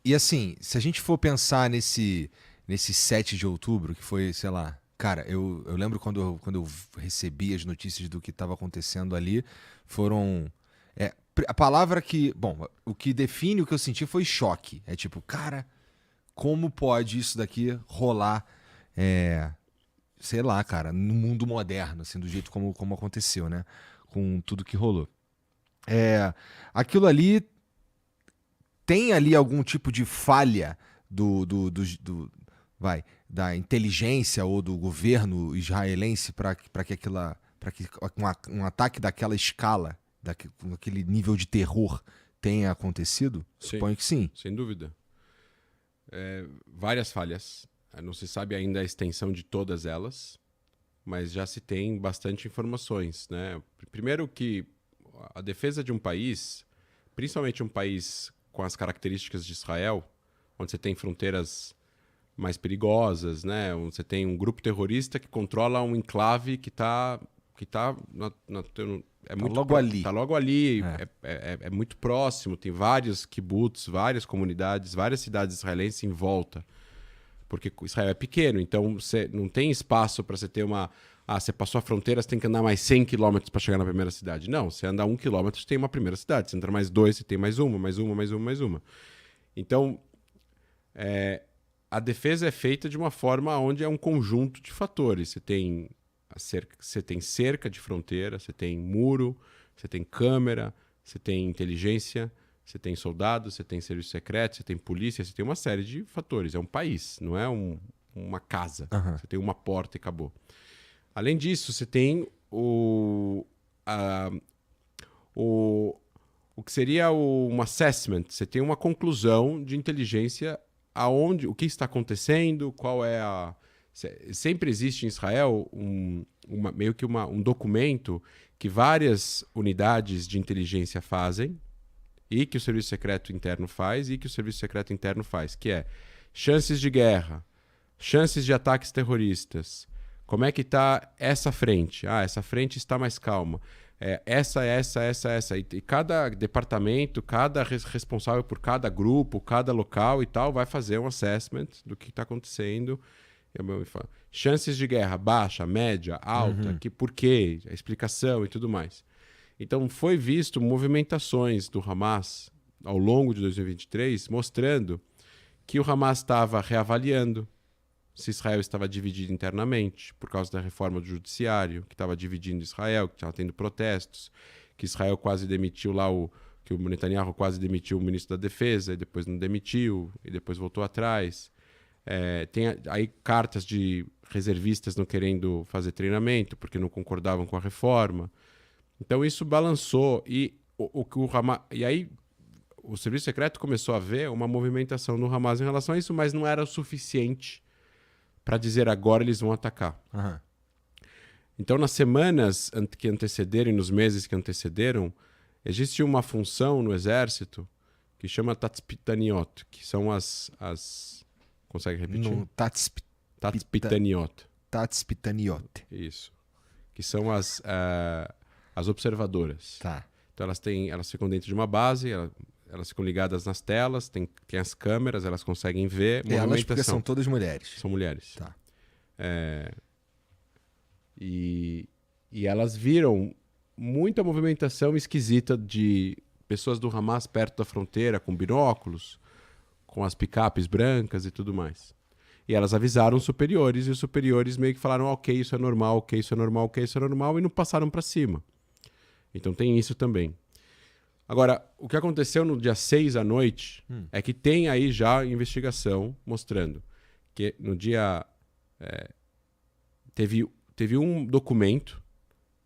E assim, se a gente for pensar nesse 7 de outubro, que foi, sei lá, cara, eu lembro quando eu recebi as notícias do que estava acontecendo ali, foram. A palavra que. Bom, o que define o que eu senti foi choque. É tipo, cara, como pode isso daqui rolar, é, sei lá, cara, no mundo moderno, assim, do jeito como aconteceu, né? Com tudo que rolou. É, aquilo ali tem ali algum tipo de falha vai, da inteligência ou do governo israelense para que um ataque daquela escala, com aquele nível de terror tenha acontecido? Sim, Suponho que sim. sem dúvida. Várias falhas. Não se sabe ainda a extensão de todas elas, mas já se tem bastante informações, né? Primeiro que a defesa de um país, principalmente um país com as características de Israel, onde você tem fronteiras mais perigosas, né? Onde você tem um grupo terrorista que controla um enclave que tá Tá logo ali. tá logo ali, É. é muito próximo, tem vários kibbutz, várias comunidades, várias cidades israelenses em volta. Porque Israel é pequeno, então você não tem espaço para você ter uma. Ah, você passou a fronteira, você tem que andar mais 100 quilômetros para chegar na primeira cidade. Não, você anda 1 quilômetro, você tem uma primeira cidade. Você entra mais 2, você tem mais uma, mais uma, mais uma, mais uma. Então, a defesa é feita de uma forma onde é um conjunto de fatores. Você tem cerca de fronteira, você tem muro, você tem câmera, você tem inteligência, você tem soldados, você tem serviço secreto, você tem polícia, você tem uma série de fatores. É um país, não é uma casa. Aham. Você tem uma porta e acabou. Além disso, você tem o, o que seria um assessment. Você tem uma conclusão de inteligência o que está acontecendo, qual é a... Sempre existe em Israel meio que um documento que várias unidades de inteligência fazem e que o Serviço Secreto Interno faz e que o Serviço Secreto Interno faz, que é chances de guerra, chances de ataques terroristas, como é que está essa frente? Ah, essa frente está mais calma. Essa. E cada departamento, cada responsável por cada grupo, cada local e tal, vai fazer um assessment do que está acontecendo. Chances de guerra, baixa, média, alta, por quê, a explicação e tudo mais. Então, foi visto movimentações do Hamas ao longo de 2023, mostrando que o Hamas estava reavaliando se Israel estava dividido internamente por causa da reforma do judiciário, que estava dividindo Israel, que estava tendo protestos, que Israel quase demitiu que o Netanyahu quase demitiu o ministro da Defesa, e depois não demitiu, e depois voltou atrás. Tem aí cartas de reservistas não querendo fazer treinamento, porque não concordavam com a reforma. Então isso balançou, e aí o Serviço Secreto começou a ver uma movimentação no Hamas em relação a isso, mas não era o suficiente para dizer agora eles vão atacar. Aham. Então, nas semanas que antecederam e nos meses que antecederam, existe uma função no exército que chama Tatzpitaniot, que são as... Consegue repetir? No Tatzpitaniot. Tatzpitaniot. Isso. Que são as observadoras. Tá. Então, elas ficam dentro de uma base, elas ficam ligadas nas telas, tem as câmeras, elas conseguem ver Elas porque movimentação. são todas mulheres. São mulheres. Tá. E elas viram muita movimentação esquisita de pessoas do Hamas perto da fronteira, com binóculos, com as picapes brancas e tudo mais. E elas avisaram os superiores, e os superiores meio que falaram, ok, isso é normal, ok, isso é normal, ok, isso é normal, e não passaram para cima. Então tem isso também. Agora, o que aconteceu no dia 6 à noite é que tem aí já investigação mostrando que no dia... Teve um documento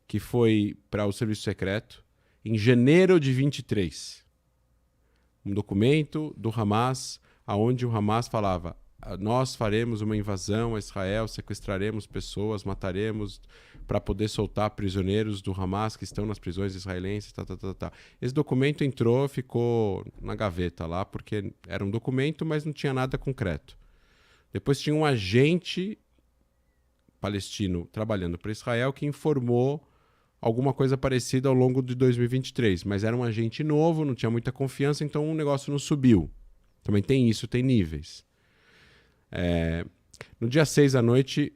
que foi para o Serviço Secreto em janeiro de 23. Um documento do Hamas, onde o Hamas falava: nós faremos uma invasão a Israel, sequestraremos pessoas, mataremos para poder soltar prisioneiros do Hamas que estão nas prisões israelenses. Esse documento entrou, ficou na gaveta lá, porque era um documento, mas não tinha nada concreto. Depois tinha um agente palestino trabalhando para Israel que informou alguma coisa parecida ao longo de 2023, mas era um agente novo, não tinha muita confiança, então o negócio não subiu. Também tem isso, tem níveis. No dia 6 à noite,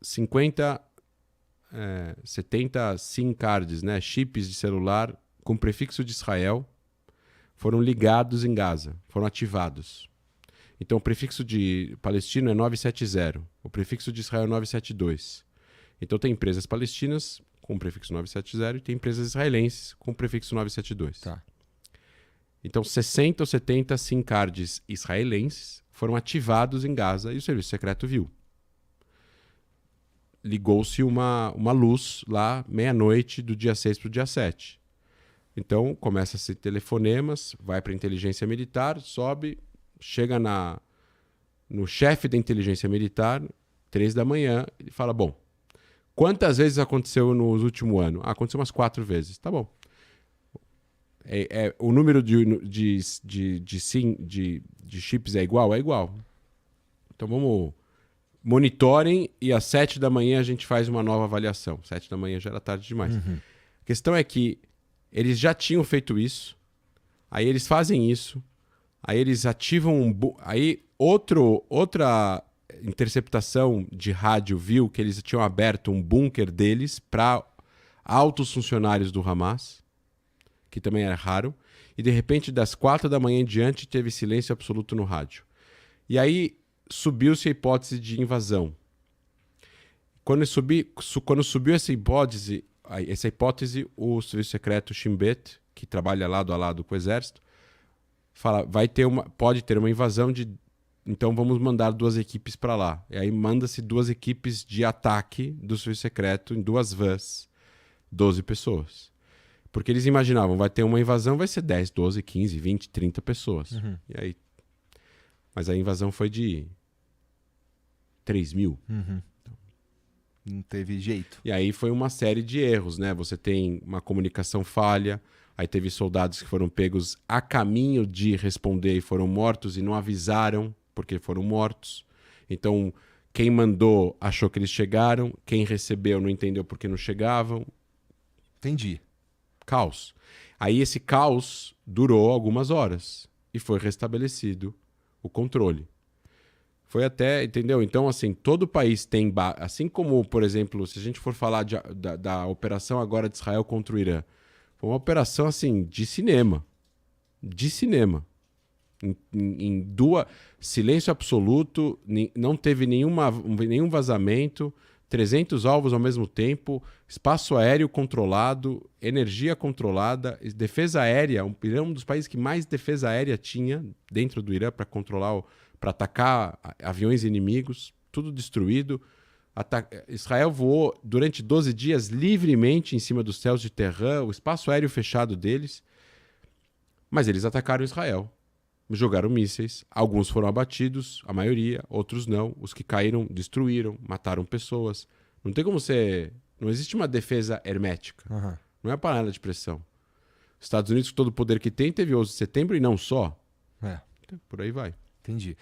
70 SIM cards, né, chips de celular com prefixo de Israel, foram ligados em Gaza, foram ativados. Então o prefixo de palestino é 970, o prefixo de Israel é 972. Então tem empresas palestinas com prefixo 970 e tem empresas israelenses com prefixo 972. Tá. Então 60 ou 70 SIM cards israelenses foram ativados em Gaza e o serviço secreto viu. Ligou-se uma luz lá, meia-noite, do dia 6 para o dia 7. Então, começa-se telefonemas, vai para a inteligência militar, sobe, chega no chefe da inteligência militar, 3 da manhã, e fala, bom, quantas vezes aconteceu nos últimos anos? Aconteceu umas 4 vezes. Tá bom. O número de chips é igual? É igual. Então, vamos... Monitorem e às 7 da manhã a gente faz uma nova avaliação. 7 da manhã já era tarde demais. Uhum. A questão é que eles já tinham feito isso, aí eles fazem isso, aí eles ativam aí outra interceptação de rádio viu que eles tinham aberto um bunker deles para altos funcionários do Hamas, que também era raro, e de repente das 4 da manhã em diante teve silêncio absoluto no rádio. E aí subiu-se a hipótese de invasão. Quando subiu essa hipótese, o serviço secreto Shin Bet, que trabalha lado a lado com o exército, fala, pode ter uma invasão então vamos mandar 2 equipes para lá. E aí manda-se 2 equipes de ataque do serviço secreto em 2 vans, 12 pessoas. Porque eles imaginavam, vai ter uma invasão, vai ser 10, 12, 15, 20, 30 pessoas. Uhum. E aí... Mas a invasão foi de 3 mil. Uhum. Não teve jeito. E aí foi uma série de erros, né? Você tem uma comunicação falha, aí teve soldados que foram pegos a caminho de responder e foram mortos e não avisaram porque foram mortos. Então, quem mandou achou que eles chegaram, quem recebeu não entendeu porque não chegavam. Entendi. Caos. Aí esse caos durou algumas horas e foi restabelecido o controle. Foi até, entendeu? Então, assim, todo país tem... Assim como, por exemplo, se a gente for falar da operação agora de Israel contra o Irã, foi uma operação, assim, de cinema. De cinema. Silêncio absoluto, não teve nenhum vazamento, 300 alvos ao mesmo tempo, espaço aéreo controlado, energia controlada, defesa aérea. O Irã é um dos países que mais defesa aérea tinha dentro do Irã para controlar, para atacar aviões inimigos, tudo destruído. Israel voou durante 12 dias livremente em cima dos céus de Tehran, o espaço aéreo fechado deles, mas eles atacaram Israel. Jogaram mísseis, alguns foram abatidos, a maioria, outros não. Os que caíram, destruíram, mataram pessoas. Não tem como ser... Não existe uma defesa hermética. Uhum. Não é a panela de pressão. Os Estados Unidos, com todo o poder que tem, teve 11 de setembro e não só. É. Por aí vai. Entendi.